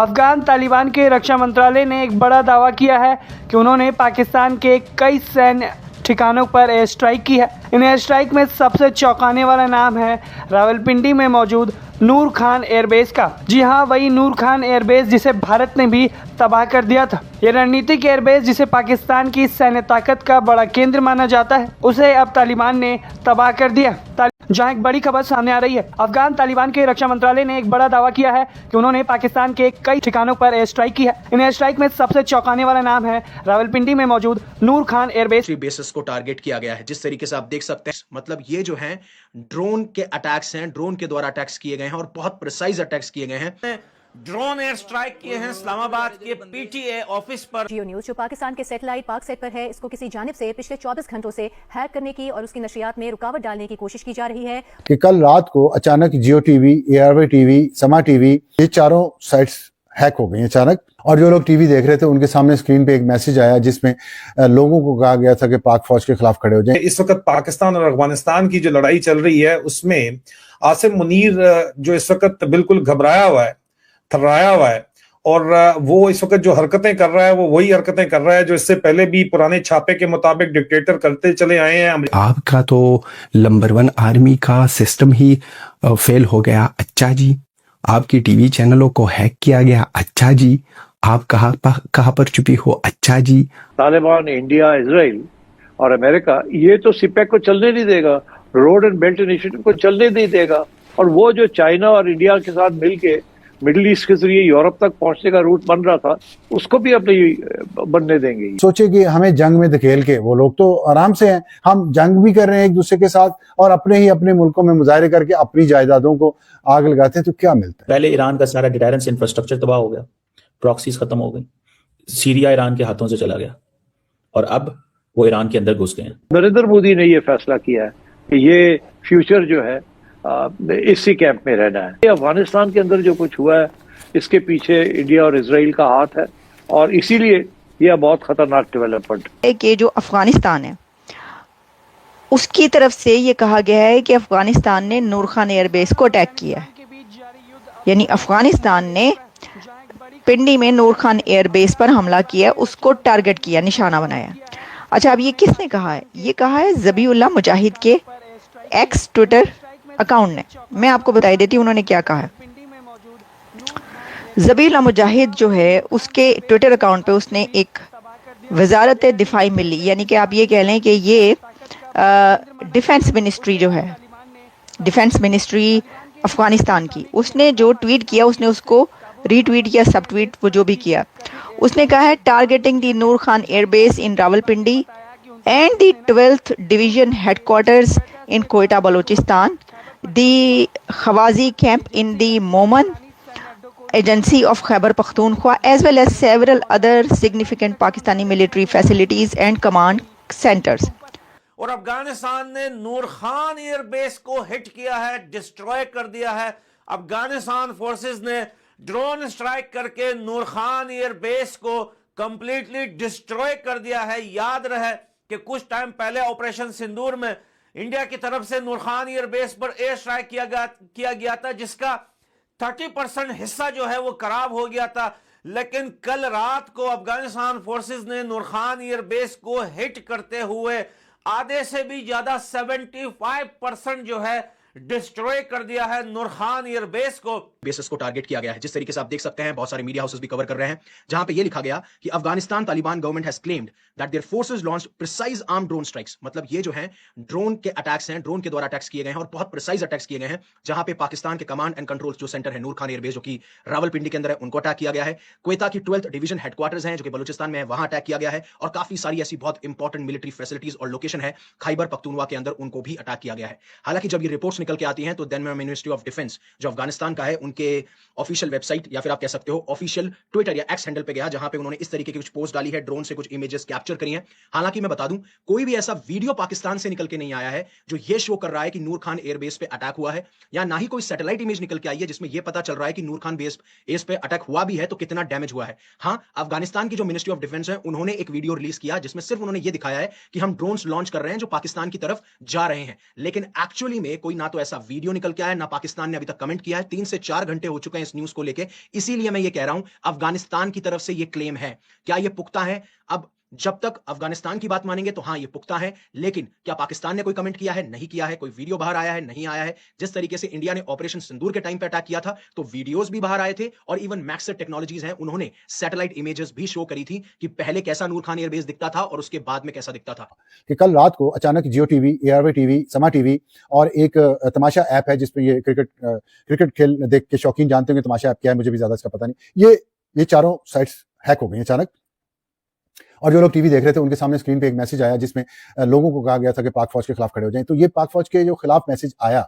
अफगान तालिबान के रक्षा मंत्रालय ने एक बड़ा दावा किया है कि उन्होंने पाकिस्तान के कई सैन्य ठिकानों पर एयर स्ट्राइक की है। इन एयर स्ट्राइक में सबसे चौंकाने वाला नाम है रावलपिंडी में मौजूद नूर खान एयरबेस का। जी हां, वही नूर खान एयरबेस जिसे भारत ने भी तबाह कर दिया था। ये रणनीतिक एयरबेस जिसे पाकिस्तान की सैन्य ताकत का बड़ा केंद्र माना जाता है, उसे अब तालिबान ने तबाह कर दिया। जहां एक बड़ी खबर सामने आ रही है, अफगान तालिबान के रक्षा मंत्रालय ने एक बड़ा दावा किया है कि उन्होंने पाकिस्तान के कई ठिकानों पर एयर स्ट्राइक की है। इन एयर स्ट्राइक में सबसे चौंकाने वाला नाम है रावलपिंडी में मौजूद नूर खान एयरबेस। बेसिस को टारगेट किया गया है। जिस तरीके से आप देख सकते हैं, मतलब ये जो है ड्रोन के अटैक्स हैं, ड्रोन के द्वारा अटैक्स किए गए हैं और बहुत प्रिसाइज अटैक्स किए गए हैं। ड्रोन एयर स्ट्राइक किए हैं इस्लामाबाद के पीटीए ऑफिस पर। जियो न्यूज जो पाकिस्तान के सैटेलाइट पाक सेट पर है, इसको किसी जानिब से पिछले 24 घंटों से हैक करने की और उसकी नशियात में रुकावट डालने की कोशिश की जा रही है। कि कल रात को अचानक जियो टीवी, एआरवाई टीवी, समा टीवी, ये चारों साइट्स हैक हो गई अचानक। और जो लोग टीवी देख रहे थे उनके सामने स्क्रीन पे एक मैसेज आया जिसमें लोगों को कहा गया था कि पाक फौज के खिलाफ खड़े हो जाएं। इस वक्त पाकिस्तान और अफगानिस्तान की जो लड़ाई चल रही है उसमें आसिम मुनीर जो इस वक्त बिल्कुल घबराया हुआ है, थर्राया हुआ है, और वो इस वक्त जो हरकतें कर रहा है वो वही हरकतें कर रहा है जो इससे पहले भी पुराने छापे के मुताबिक डिक्टेटर करते चले आए हैं। आपका तो नंबर 1 आर्मी का सिस्टम ही फेल हो गया। अच्छा जी, आपकी टीवी चैनलों को हैक किया गया। अच्छा जी, आप कहाँ पर छुपी हो। अच्छा जी, तालिबान, इंडिया, इजराइल और अमेरिका ये तो सिपेक को चलने नहीं देगा, रोड एंड बेल्ट इनिशिएटिव को चलने नहीं देगा, और वो जो चाइना और इंडिया के साथ मिलके मिडिल ईस्ट के जरिए यूरोप तक पहुंचने का रूट बन रहा था, उसको भी अब नहीं बनने देंगे। सोचे कि हमें जंग में धकेल के, वो लोग तो आराम से हैं, हम जंग भी कर रहे हैं एक दूसरे के साथ और अपने मुल्कों में मुजाहरे करके अपनी जायदादों को आग लगाते हैं, तो क्या मिलता है। पहले ईरान का सारा डिटेरेंस इंफ्रास्ट्रक्चर तबाह हो गया, प्रॉक्सीज खत्म हो गई, सीरिया ईरान के हाथों से चला गया और अब वो ईरान के अंदर घुस गए हैं। नरेंद्र मोदी ने ये फैसला किया है कि ये फ्यूचर जो है इसी कैंप में रहना है। अफगानिस्तान के अंदर जो कुछ हुआ है इसके पीछे इंडिया और इजराइल का हाथ है और इसीलिए यह बहुत खतरनाक डेवलपमेंट है कि जो अफगानिस्तान है उसकी तरफ से ये कहा गया है कि अफगानिस्तान ने नूर खान एयरबेस को अटैक किया है। यानी अफगानिस्तान ने पिंडी में नूर खान एयरबेस पर हमला किया, उसको टारगेट किया, निशाना बनाया। अच्छा, अब ये किसने कहा है? ये कहा है ज़बीउल्लाह मुजाहिद के एक्स ट्विटर अकाउंट ने। मैं आपको बता देती हूँ उन्होंने क्या कहा है। ज़बीउल्लाह मुजाहिद जो है उसके ट्विटर अकाउंट पे उसने एक वजारत दिफाई मिली, यानी कि आप ये कह लें कि ये डिफेंस मिनिस्ट्री जो है, डिफेंस मिनिस्ट्री अफगानिस्तान की, उसने जो ट्वीट किया उसने उसको रीट्वीट किया, सब ट्वीट वो जो भी किया, उसने कहा है targeting the Noor Khan airbase in Rawalpindi and the 12th division headquarters in Quetta Balochistan, the Khawazi camp in the Moman agency of Khyber Pakhtunkhwa, as well as several other significant Pakistani military facilities and command centers. और अफगानिस्तान ने नूर Khan airbase को hit किया है, destroy कर दिया है। Afghanistan forces ने drone strike करके नूर खान एयरबेस को कंप्लीटली डिस्ट्रॉय कर दिया है। याद रहे कि कुछ टाइम पहले ऑपरेशन सिंदूर में इंडिया की तरफ से नूर खान एयरबेस पर एयर स्ट्राइक किया गया था, जिसका 30% हिस्सा जो है वो खराब हो गया था। लेकिन कल रात को अफगानिस्तान फोर्सेस ने नूर खान एयरबेस को हिट करते हुए आधे से भी ज्यादा 75% जो है डिस्ट्रॉय कर दिया है नूर खान एयरबेस को। बेसिस को टारगेट किया गया है। जिस तरीके से आप देख सकते हैं, बहुत सारे मीडिया हाउसेस भी कवर कर रहे हैं, जहां पे ये लिखा गया कि Afghanistan Taliban government has claimed that their forces launched precise arm drone strikes. मतलब ये जो है ड्रोन के अटैक्स हैं, ड्रोन के द्वारा अटैक्स किए गए हैं और बहुत प्रिसाइज अटैक्स किए गए हैं, जहां पे पाकिस्तान के कमांड एंड कंट्रोल जो सेंटर है नूर खान एयरबेस जो कि रावलपिंडी के अंदर है, उनको अटैक किया गया है। क्वेता की 12th डिवीजन हेडक्वार्टर्स हैं जो कि बलूचिस्तान में है, वहां अटैक किया गया है और काफी सारी ऐसी बहुत इंपॉर्टेंट मिलिट्री फैसिलिटीज और लोकेशन है खैबर पख्तूनख्वा के अंदर, उनको भी अटैक किया गया है। हालांकि जब ये रिपोर्ट्स निकल के आती हैं तो देन मिनिस्ट्री ऑफ डिफेंस जो अफगानिस्तान का है उनके ऑफिशियल वेबसाइट या फिर आप कह सकते हो ऑफिशियल ट्विटर या एक्स हैंडल पे गया, जहां पे उन्होंने इस तरीके की कुछ पोस्ट डाली है, ड्रोन से कुछ इमेजेस कैप्चर करी हैं। हालांकि मैं बता दूं, कोई भी ऐसा वीडियो पाकिस्तान से निकल के नहीं आया है जो ये शो कर रहा है कि नूर खान एयरबेस पे अटैक हुआ है, या ना ही कोई सैटेलाइट इमेज निकल के आई है जिसमें यह पता चल रहा है कि नूर खान बेस पे अटैक हुआ भी है तो कितना डैमेज हुआ है। हां, अफगानिस्तान की जो मिनिस्ट्री ऑफ डिफेंस है उन्होंने एक वीडियो रिलीज किया जिसमें सिर्फ उन्होंने यह दिखाया है कि हम ड्रोन्स लॉन्च कर रहे हैं जो पाकिस्तान की तरफ जा रहे हैं, लेकिन एक्चुअली में कोई ना तो ऐसा वीडियो निकल के आया, ना पाकिस्तान ने अभी तक कमेंट किया है। 3 से 4 घंटे हो चुके हैं इस न्यूज को लेके, इसीलिए मैं ये कह रहा हूं अफगानिस्तान की तरफ से ये क्लेम है, क्या ये पुख्ता है? अब जब तक अफगानिस्तान की बात मानेंगे तो हां ये पुख्ता है, लेकिन क्या पाकिस्तान ने कोई कमेंट किया है? नहीं किया है। कोई वीडियो बाहर आया है? नहीं आया है। जिस तरीके से इंडिया ने ऑपरेशन सिंदूर के टाइम पे अटैक किया था तो वीडियोस भी बाहर आए थे, और इवन मैक्सेट टेक्नोलॉजीज हैं, उन्होंने सैटेलाइट इमेजेस भी शो करी थी कि पहले कैसा नूर खान एयरबेस दिखता था और उसके बाद में कैसा दिखता था। कि कल रात को अचानक जियो टीवी, एआरवाई टीवी, समा टीवी और एक तमाशा ऐप है जिसमें ये क्रिकेट खेल देख के शौकीन जानते होंगे तमाशा ऐप क्या है, मुझे भी ज्यादा इसका पता नहीं। ये चारों साइट्स हैक हो गई अचानक, और जो लोग टीवी देख रहे थे उनके सामने स्क्रीन पे एक मैसेज आया जिसमें लोगों को कहा गया था कि पाक फौज के खिलाफ खड़े हो जाएं। तो ये पाक फौज के जो खिलाफ मैसेज आया,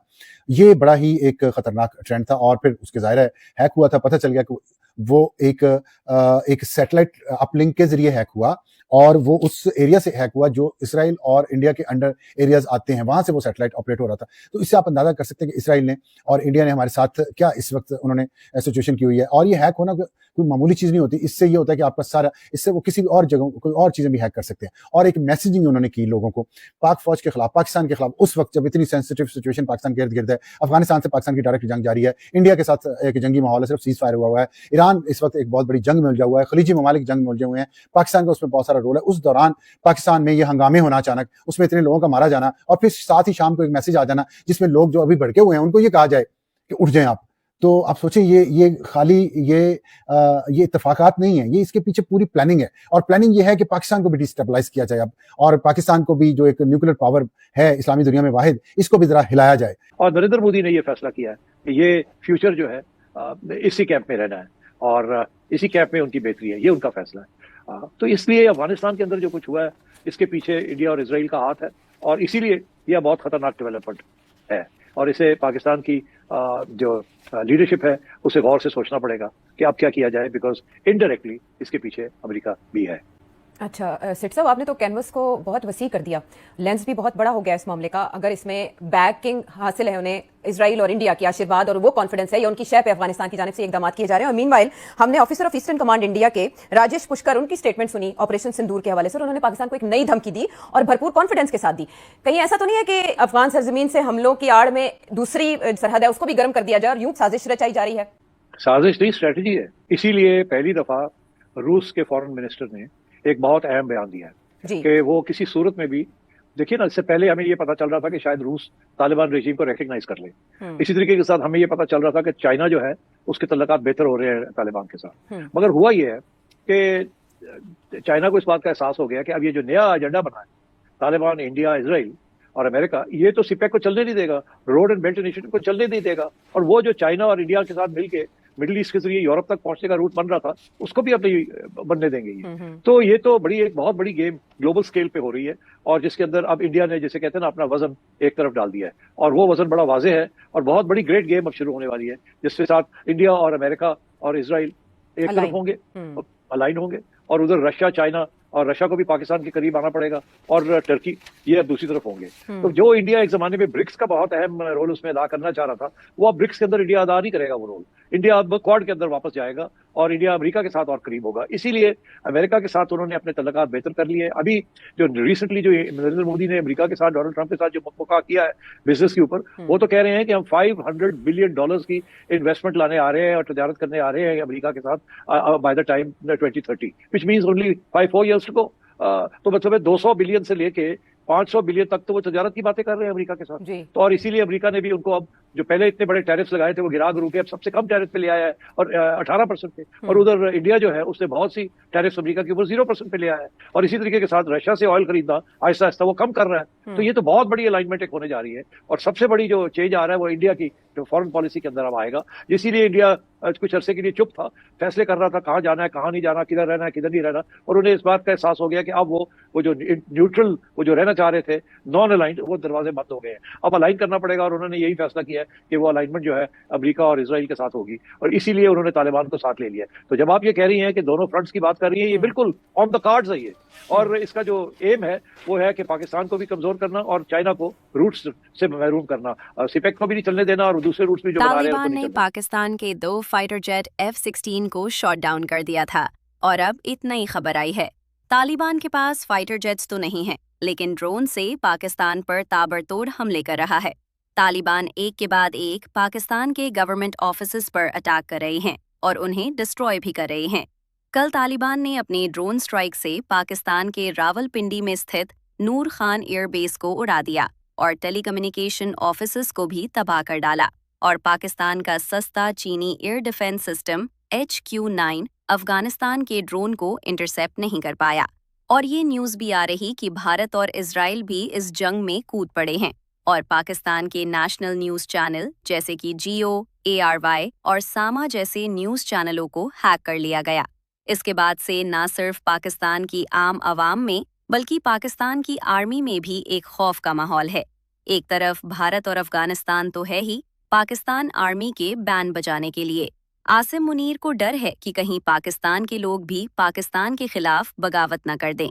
ये बड़ा ही एक खतरनाक ट्रेंड था, और फिर उसके जाहिर है हैक हुआ था। पता चल गया कि वो एक सैटेलाइट अपलिंक के जरिए हैक हुआ, और वो उस एरिया से हैक हुआ जो इसराइल और इंडिया के अंडर एरियाज आते हैं, वहां से वो सैटेलाइट ऑपरेट हो रहा था। तो इससे आप अंदाजा कर सकते हैं कि इसराइल ने और इंडिया ने हमारे साथ क्या इस वक्त उन्होंने सिचुएशन की हुई है। और ये हैक होना कोई मामूली चीज नहीं होती, इससे ये होता है कि आपका सारा, इससे वो किसी भी और जगह कोई और चीजें भी हैक कर सकते हैं। और एक मैसेजिंग उन्होंने की लोगों को पाक फौज के खिलाफ, पाकिस्तान के खिलाफ, उस वक्त जब इतनी सेंसिटिव सिचुएशन पाकिस्तान के इर्द गिर्द है। अफगानिस्तान से पाकिस्तान की डायरेक्ट जंग जारी है, इंडिया के साथ एक जंगी माहौल है, सिर्फ सीज फायर हुआ है, ईरान इस वक्त एक बहुत बड़ी जंग में उलझा हुआ है, खलीजी ममालिक जंग में उलझे हुए हैं, पाकिस्तान का उसमें बहुत सारा रोल है। उस दौरान पाकिस्तान में ये हंगामे होना अचानक, उसमें इतने लोगों का मारा जाना, और फिर साथ ही शाम को एक मैसेज आ जाना जिसमें लोग जो अभी भड़के हुए हैं उनको ये कहा जाए कि उठ जाएं आप। तो आप सोचें, ये खाली ये इत्तेफाकात नहीं है, ये इसके पीछे पूरी प्लानिंग है। और प्लानिंग ये है कि पाकिस्तान को भी डिस्टेबलाइज किया जाए अब, और पाकिस्तान को भी जो एक न्यूक्लियर पावर है इस्लामी दुनिया में वाहिद, इसको भी जरा हिलाया जाए। और नरेंद्र मोदी ने ये फैसला किया है कि ये फ्यूचर जो है इसी कैंप में रहना है, और इसी कैंप में उनकी बेहतरी है, ये उनका फैसला है। तो इसलिए अफगानिस्तान के अंदर जो कुछ हुआ है इसके पीछे इंडिया और इसराइल का हाथ है, और इसीलिए यह बहुत खतरनाक डेवलपमेंट है, और इसे पाकिस्तान की जो लीडरशिप है उसे गौर से सोचना पड़ेगा कि अब क्या किया जाए, बिकॉज इनडायरेक्टली इसके पीछे अमेरिका भी है। अच्छा सेठ साहब, आपने तो कैनवस को बहुत वसी कर दिया, लेंस भी बहुत बड़ा हो गया इस मामले का। अगर इसमें बैकिंग हासिल है उन्हें इजराइल और इंडिया की आशीर्वाद और वो कॉन्फिडेंस है, या उनकी शय पे अफगानिस्तान की जानिब से इकदाम किए जा रहे हैं। और मीनवाइल हमने officer of eastern command India के राजेश पुष्कर, उनकी स्टेटमेंट सुनी ऑपरेशन सिंदूर के हवाले से, और उन्होंने पाकिस्तान को एक नई धमकी दी और भरपूर कॉन्फिडेंस के साथ दी। कहीं ऐसा तो नहीं है कि अफगान सरजमीन से हमलों की आड़ में दूसरी सरहद है उसको भी गर्म कर दिया जाए और यूं साजिश रचाई जा रही है? साजिश नहीं, स्ट्रेटेजी है। इसीलिए पहली दफा रूस के फॉरेन मिनिस्टर ने एक बहुत अहम बयान दिया है कि वो किसी सूरत में भी, देखिए ना, इससे पहले हमें ये पता चल रहा था कि शायद रूस तालिबान रेजिम को रिकग्नाइज कर ले। इसी तरीके के साथ हमें ये पता चल रहा था कि चाइना जो है उसके तल्लुकात बेहतर हो रहे हैं तालिबान के साथ। मगर हुआ ये है कि चाइना को इस बात का एहसास हो गया कि अब ये जो नया एजेंडा बना है तालिबान, इंडिया, इसराइल और अमेरिका, ये तो सिपेक को चलने नहीं देगा, रोड एंड बेल्ट इनिशिएटिव को चलने नहीं देगा, और वो जो चाइना और इंडिया के साथ मिलकर मिडिल ईस्ट के जरिए यूरोप तक पहुंचने का रूट बन रहा था उसको भी अब नहीं बनने देंगे ये। तो ये तो एक बहुत बड़ी गेम ग्लोबल स्केल पे हो रही है, और जिसके अंदर अब इंडिया ने, जैसे कहते हैं ना, अपना वजन एक तरफ डाल दिया है, और वो वजन बड़ा वाजे है, और बहुत बड़ी ग्रेट गेम अब शुरू होने वाली है, जिसके साथ इंडिया और अमेरिका और इसराइल एक तरफ होंगे, अलाइन होंगे, और उधर रशिया, चाइना, और रशिया को भी पाकिस्तान के करीब आना पड़ेगा, और टर्की, ये अब दूसरी तरफ होंगे। तो जो इंडिया एक जमाने में ब्रिक्स का बहुत अहम रोल उसमें अदा करना चाह रहा था, वो अब ब्रिक्स के अंदर इंडिया अदा नहीं करेगा वो रोल। इंडिया अब क्वाड के अंदर वापस जाएगा, और इंडिया अमेरिका के साथ और करीब होगा। इसीलिए अमेरिका के साथ उन्होंने अपने तल्लुकात बेहतर कर लिए। अभी जो रिसेंटली जो नरेंद्र मोदी ने अमेरिका के साथ, डोनाल्ड ट्रंप के साथ जो मुकाबला किया है बिजनेस के ऊपर, वो तो कह रहे हैं कि हम $500 बिलियन की इन्वेस्टमेंट लाने आ रहे हैं और तजारत करने आ रहे हैं अमेरिका के साथ by the time 2030, which means only 5-4 years to go। तो मतलब 200 बिलियन से लेके 500 बिलियन तक तो वो तजारत की बातें कर रहे हैं अमेरिका के साथ। तो और इसीलिए अमेरिका ने भी उनको अब जो पहले इतने बड़े टैरिफ्स लगाए थे वो गिरा गिरू के अब सबसे कम टैरिफ पे ले आया है, और 18% पे। और उधर इंडिया जो है उसने बहुत सी टैरिफ्स अमेरिका के ऊपर 0% पे ले आया है, और इसी तरीके के साथ रशिया से ऑयल खरीदना आहिस्ता आहिस्ता वो कम कर रहा है। तो ये तो बहुत बड़ी अलाइनमेंट एक होने जा रही है, और सबसे बड़ी जो चेंज आ रहा है वो इंडिया की जो फॉरेन पॉलिसी के अंदर अब आएगा। इसीलिए इंडिया कुछ अरसे के लिए चुप था, फैसले कर रहा था कहाँ जाना है, कहाँ नहीं जाना, किधर रहना है, किधर नहीं रहना, और उन्हें इस बात का एहसास हो गया कि अब वो जो न्यूट्रल, वो जो रहना चाह रहे थे, नॉन अलाइंड, वो दरवाजे बंद हो गए हैं, अब अलाइन करना पड़ेगा। और उन्होंने यही फैसला किया है कि वो अलाइनमेंट जो है अमेरिका और इसराइल के साथ होगी, और इसीलिए उन्होंने तालिबान को साथ ले लिया। तो जब आप ये कह रही हैं कि दोनों फ्रंट्स की बात कर रही है, ये बिल्कुल ऑन द कार्ड्स है ये, और इसका जो एम है वो है कि पाकिस्तान को भी कमजोर करना और चाइना को रूट्स से महरूम करना, सिपेक को भी नहीं चलने देना, और दूसरे रूट्स भी जो बना रहे हैं। तालिबान ने पाकिस्तान के 2 फाइटर जेट F-16 को शॉट डाउन कर दिया था, और अब एक नई खबर आई है। तालिबान के पास फाइटर जेट्स तो नहीं है, लेकिन ड्रोन से पाकिस्तान पर ताबड़तोड़ हमले कर रहा है। तालिबान एक के बाद एक पाकिस्तान के गवर्नमेंट ऑफिसेज पर अटैक कर रहे हैं और उन्हें डिस्ट्रॉय भी कर रहे हैं। कल तालिबान ने अपनी ड्रोन स्ट्राइक से पाकिस्तान के रावलपिंडी में स्थित नूर खान एयरबेस को उड़ा दिया और टेलीकम्युनिकेशन ऑफिसेज को भी तबाह कर डाला और पाकिस्तान का सस्ता चीनी air defence system HQ-9 Afghanistan के ड्रोन को इंटरसेप्ट नहीं कर पाया। और ये न्यूज़ भी आ रही कि भारत और इजराइल भी इस जंग में कूद पड़े हैं और पाकिस्तान के नेशनल न्यूज़ चैनल जैसे कि जियो, ARY और सामा जैसे न्यूज़ चैनलों को हैक कर लिया गया। इसके बाद से न सिर्फ पाकिस्तान की आम आवाम में बल्कि पाकिस्तान की आर्मी में भी एक खौफ का माहौल है। एक तरफ भारत और अफगानिस्तान तो है ही पाकिस्तान आर्मी के बैन बजाने के लिए। आसिम मुनीर को डर है कि कहीं पाकिस्तान के लोग भी पाकिस्तान के खिलाफ बगावत न कर दें।